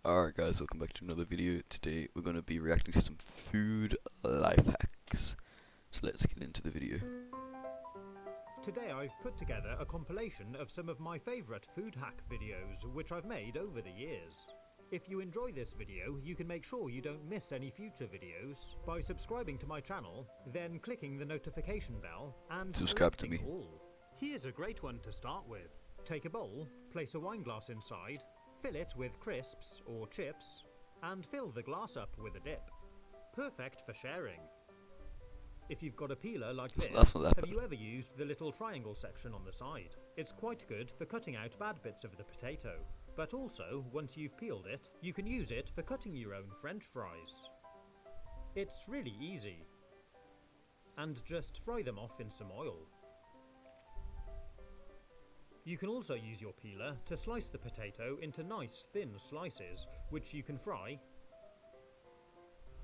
Alright guys, welcome back to another video. Today we're going to be reacting to some food life hacks. So let's get into the video. Today I've put together a compilation of some of my favourite food hack videos which I've made over the years. If you enjoy this video, you can make sure you don't miss any future videos by subscribing to my channel, then clicking the notification bell and Subscribe to me. all. Here's a great one to start with. Take a bowl, place a wine glass inside, fill it with crisps or chips, and fill the glass up with a dip. Perfect for sharing. If you've got a peeler like this, That's not that have bad. you ever used the little triangle section on the side? It's quite good for cutting out bad bits of the potato, but also, once you've peeled it, you can use it for cutting your own French fries. It's really easy. And just fry them off in some oil. You can also use your peeler to slice the potato into nice thin slices, which you can fry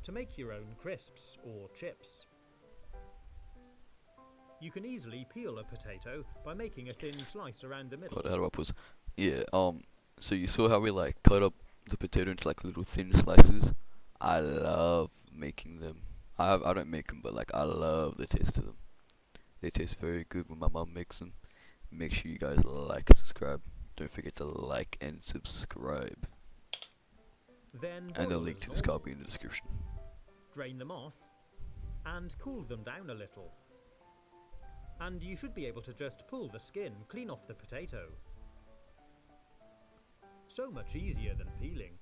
to make your own crisps or chips. You can easily peel a potato by making a thin slice around the middle. How do I pause? Yeah, so you saw how we like cut up the potato into like little thin slices? I love making them. I don't make them, but like I love the taste of them. They taste very good when my mom makes them. Make sure you guys like and subscribe. Don't forget to like and subscribe. Then And the boil link as to this normal. card will be in the description. Drain them off and cool them down a little. And you should be able to just pull the skin clean off the potato. So much easier than peeling.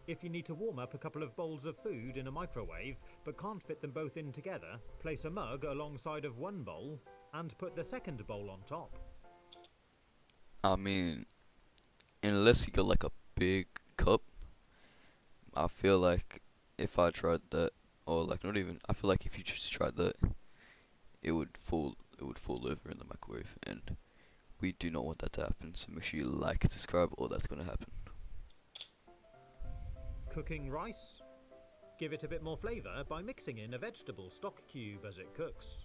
If you need to warm up a couple of bowls of food in a microwave but can't fit them both in together, place a mug alongside of one bowl and put the second bowl on top. I mean, unless you got like a big cup, I feel like if I tried that, or like not even, I feel like if you just tried that, it would fall over in the microwave, and we do not want that to happen. So make sure you like and subscribe, or that's gonna happen. Cooking rice? Give it a bit more flavour by mixing in a vegetable stock cube as it cooks.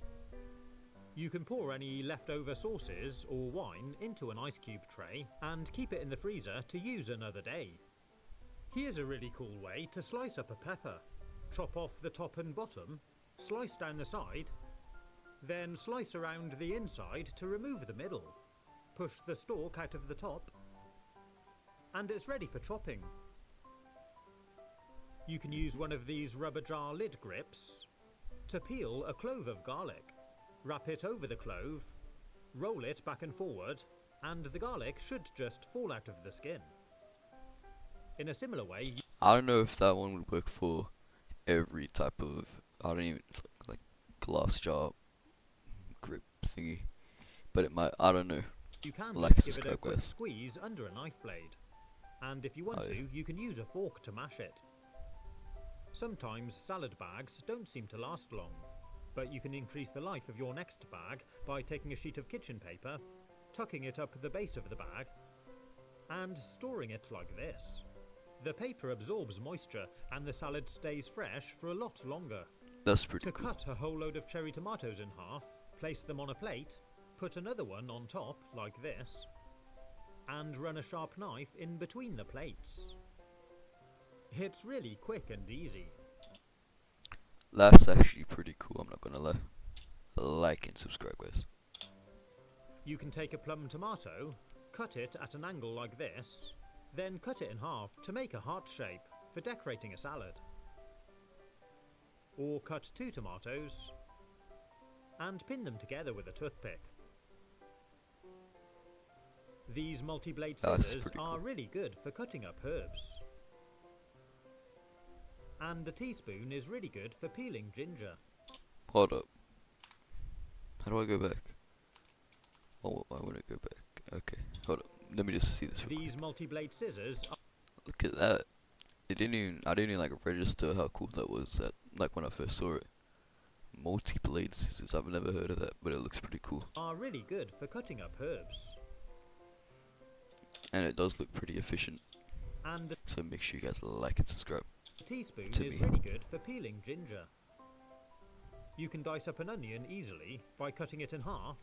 You can pour any leftover sauces or wine into an ice cube tray and keep it in the freezer to use another day. Here's a really cool way to slice up a pepper. Chop off the top and bottom, slice down the side, then slice around the inside to remove the middle. Push the stalk out of the top, and it's ready for chopping. You can use one of these rubber jar lid grips to peel a clove of garlic. Wrap it over the clove, roll it back and forward, and the garlic should just fall out of the skin. In a similar way, I don't know if that one would work for every type of, I don't even, like glass jar grip thingy, but it might, I don't know. you can Like and just give it a subscribe, quick guys. squeeze under a knife blade. And if you want Oh, yeah. to, you can use a fork to mash it. Sometimes salad bags don't seem to last long, but you can increase the life of your next bag by taking a sheet of kitchen paper, tucking it up the base of the bag, and storing it like this. The paper absorbs moisture and the salad stays fresh for a lot longer. That's pretty To cool. cut a whole load of cherry tomatoes in half, place them on a plate, put another one on top like this, and run a sharp knife in between the plates. It's really quick and easy. That's actually pretty cool, I'm not gonna lie. Like and subscribe, guys. You can take a plum tomato, cut it at an angle like this, then cut it in half to make a heart shape for decorating a salad. Or cut 2 tomatoes and pin them together with a toothpick. These multi-blade That's scissors pretty are cool. really good for cutting up herbs. And a teaspoon is really good for peeling ginger. Hold up. How do I go back? Oh, I wanna go back. Okay, hold up. Let me just see this real quick. These multi-blade scissors are Look at that. I didn't even like register how cool that was like when I first saw it. Multi-blade scissors, I've never heard of that, but it looks pretty cool. really good for cutting up herbs. And it does look pretty efficient. And So make sure you guys like and subscribe. a teaspoon To is me. really good for peeling ginger. You can dice up an onion easily by cutting it in half,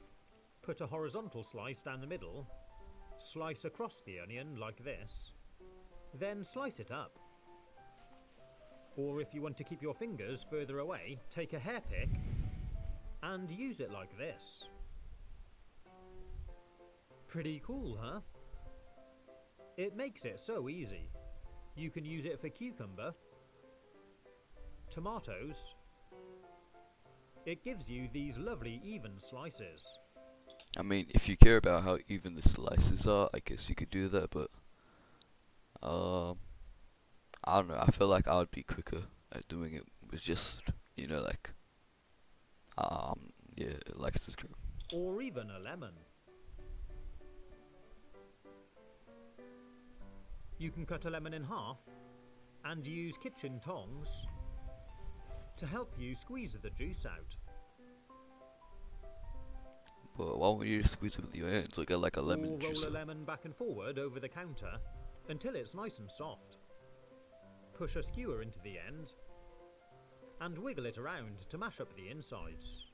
put a horizontal slice down the middle, slice across the onion like this, then slice it up. Or if you want to keep your fingers further away, take a hair pick and use it like this. Pretty cool, huh? It makes it so easy. You can use it for cucumber, tomatoes. It gives you these lovely even slices. I mean, if you care about how even the slices are, I guess you could do that, but I don't know. I feel like I would be quicker at doing it with just, like, yeah, like subscribe. Or even a lemon. You can cut a lemon in half and use kitchen tongs to help you squeeze the juice out. But why won't you just squeeze it with your hands, like a lemon or roll juicer? a lemon back and forward over the counter until it's nice and soft. Push a skewer into the end and wiggle it around to mash up the insides.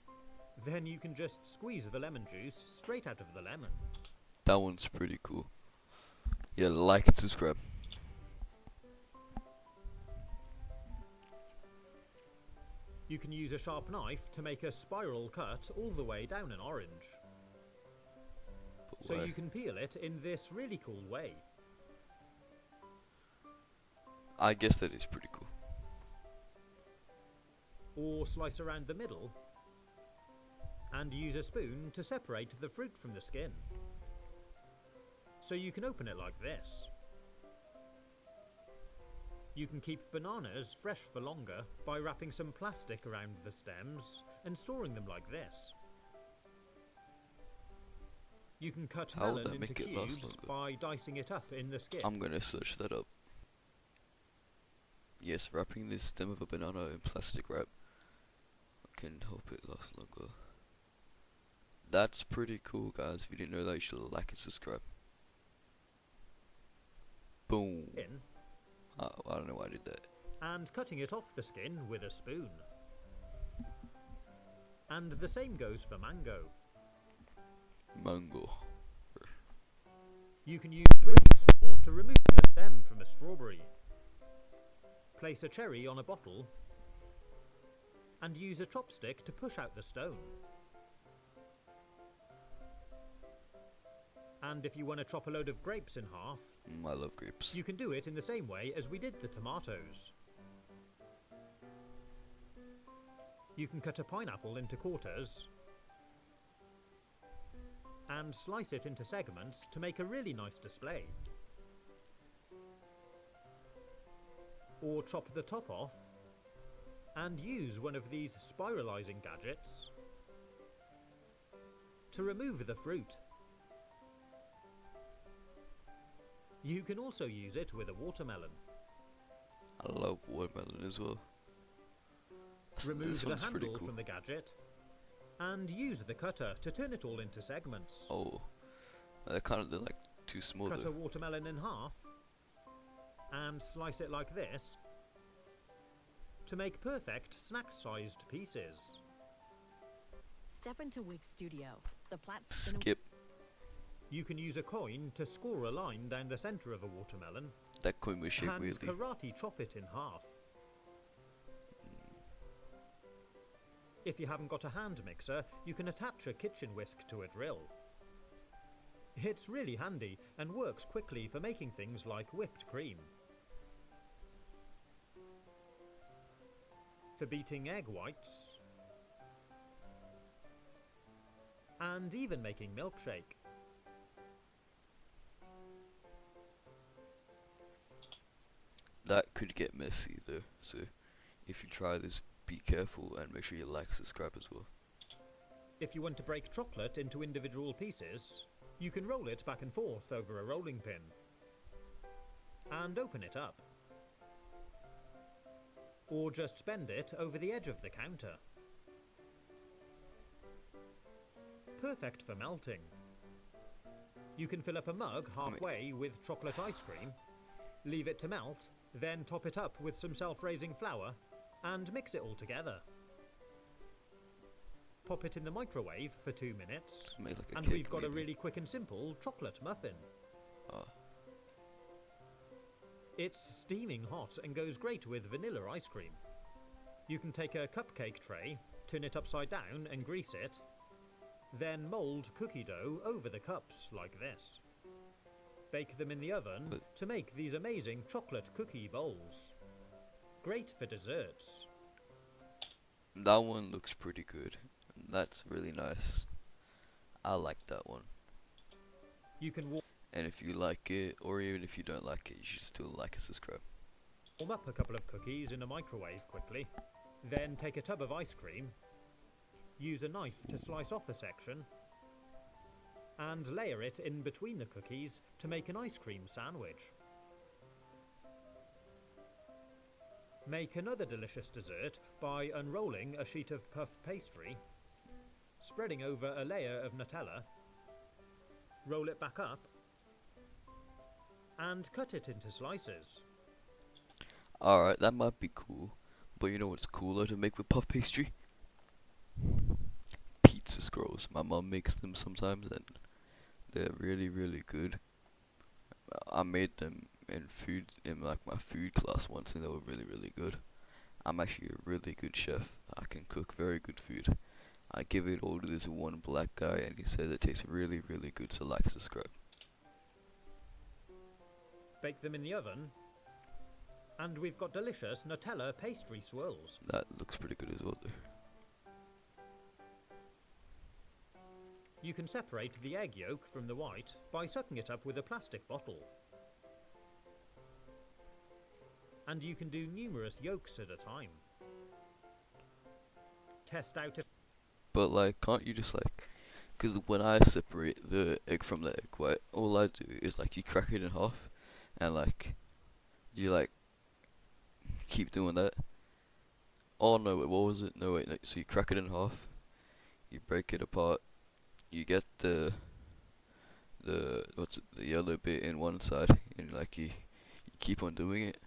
Then you can just squeeze the lemon juice straight out of the lemon. That one's pretty cool. Yeah, like and subscribe. You can use a sharp knife to make a spiral cut all the way down an orange. But So why? you can peel it in this really cool way. I guess that is pretty cool. Or slice around the middle and use a spoon to separate the fruit from the skin. So you can open it like this. You can keep bananas fresh for longer by wrapping some plastic around the stems and storing them like this. You can cut How would melon that into make it last cubes longer? by dicing it up in the skin. I'm gonna search that up. Yes, wrapping the stem of a banana in plastic wrap can help it last longer. That's pretty cool, guys. If you didn't know that, you should like and subscribe. Boom. In, I don't know why I did that. and cutting it off the skin with a spoon. And the same goes for mango. Mango. You can use a drinking straw to remove the stem from a strawberry. Place a cherry on a bottle and use a chopstick to push out the stone. And if you want to chop a load of grapes in half, I love grapes. you can do it in the same way as we did the tomatoes. You can cut a pineapple into quarters and slice it into segments to make a really nice display. Or chop the top off and use one of these spiralizing gadgets to remove the fruit. You can also use it with a watermelon. I love watermelon as well. Remove This the one's pretty handle cool. from the gadget and use the cutter to turn it all into segments. Oh, they're like too small Cut a though. watermelon in half and slice it like this to make perfect snack-sized pieces. Step into Wig Studio, the platform. Skip. You can use a coin to score a line down the center of a watermelon That coin was shaped and weirdly. karate chop it in half. If you haven't got a hand mixer, you can attach a kitchen whisk to a drill. It's really handy and works quickly for making things like whipped cream. For beating egg whites. And even making milkshake. That could get messy though, so if you try this, be careful and make sure you like, subscribe as well. If you want to break chocolate into individual pieces, you can roll it back and forth over a rolling pin and open it up. Or just bend it over the edge of the counter. Perfect for melting. You can fill up a mug halfway with chocolate ice cream, leave it to melt, then top it up with some self-raising flour and mix it all together. Pop it in the microwave for 2 minutes, Make like a and cake we've got a maybe. really quick and simple chocolate muffin. It's steaming hot and goes great with vanilla ice cream. You can take a cupcake tray, turn it upside down and grease it, then mould cookie dough over the cups like this. Bake them in the oven to make these amazing chocolate cookie bowls. Great for desserts. That one looks pretty good. That's really nice. I like that one. You can warm And if you like it, or even if you don't like it, you should still like and subscribe. up a couple of cookies in a microwave quickly, then take a tub of ice cream, use a knife to slice off a section, and layer it in between the cookies to make an ice cream sandwich. Make another delicious dessert by unrolling a sheet of puff pastry, spreading over a layer of Nutella, roll it back up, and cut it into slices. Alright, that might be cool. But you know what's cooler to make with puff pastry? Pizza scrolls. My mom makes them sometimes and they're really, really good. I made them in like my food class once and they were really, really good. I'm actually a really good chef. I can cook very good food. I give it all to this one black guy and he says it tastes really, really good, so like, subscribe. Bake them in the oven, and we've got delicious Nutella pastry swirls. That looks pretty good as well though. You can separate the egg yolk from the white by sucking it up with a plastic bottle. And you can do numerous yolks at a time. Test out if But like, can't you just like, because when I separate the egg from the egg white, all I do is like you crack it in half, and like, you like keep doing that. Oh no, wait, what was it? No wait, no, so you crack it in half, you break it apart, you get the yellow bit in one side, and like you keep on doing it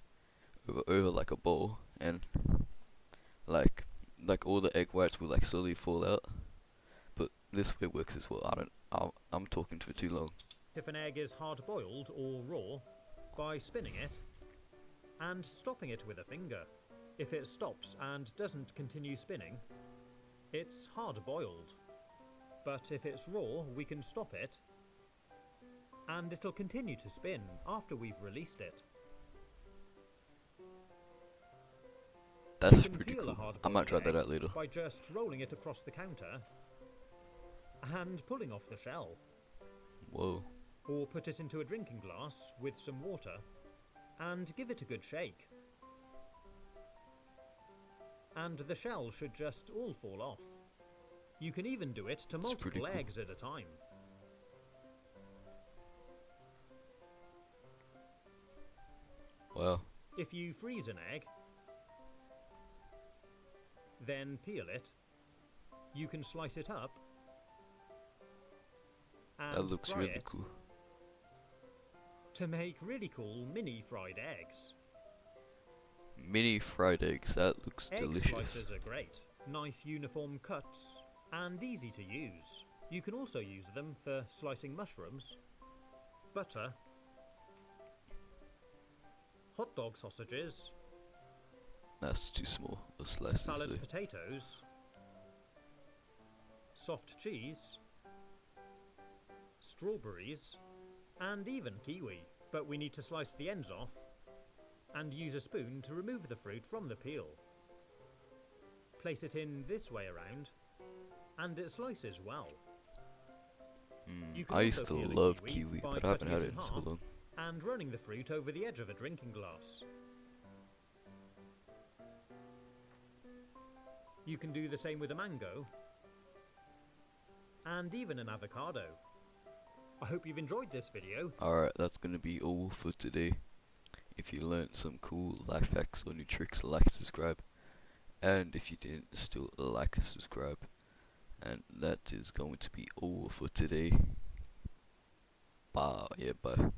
over like a bowl, and like all the egg whites will like slowly fall out. But this way works as well. I'm talking for too long. if an egg is hard boiled or raw by spinning it and stopping it with a finger. If it stops and doesn't continue spinning, it's hard boiled. But if it's raw, we can stop it and it'll continue to spin after we've released it. That's can pretty peel a cool. I hard-boiled might try that egg out later. by just rolling it across the counter and pulling off the shell. Whoa. Or put it into a drinking glass with some water and give it a good shake. And the shell should just all fall off. You can even do it to That's pretty multiple cool. eggs at a time. Wow. If you freeze an egg, then peel it, you can slice it up and That looks fry really it cool. to make really cool mini fried eggs. Mini fried eggs. That looks Egg delicious. slices are great. Nice uniform cuts and easy to use. You can also use them for slicing mushrooms, butter, hot dog sausages, That's too small. A slice. salad potatoes, soft cheese, strawberries, and even kiwi. But we need to slice the ends off and use a spoon to remove the fruit from the peel. Place it in this way around, and it slices well. You can I used also to peel a love kiwi kiwi, by but I haven't cutting had it it in in so half long. and running the fruit over the edge of a drinking glass. You can do the same with a mango and even an avocado. I hope you've enjoyed this video. Alright, that's gonna be all for today. If you learned some cool life hacks or new tricks, like, subscribe. And if you didn't, still like and subscribe. And that is going to be all for today. Bye. Yeah, bye.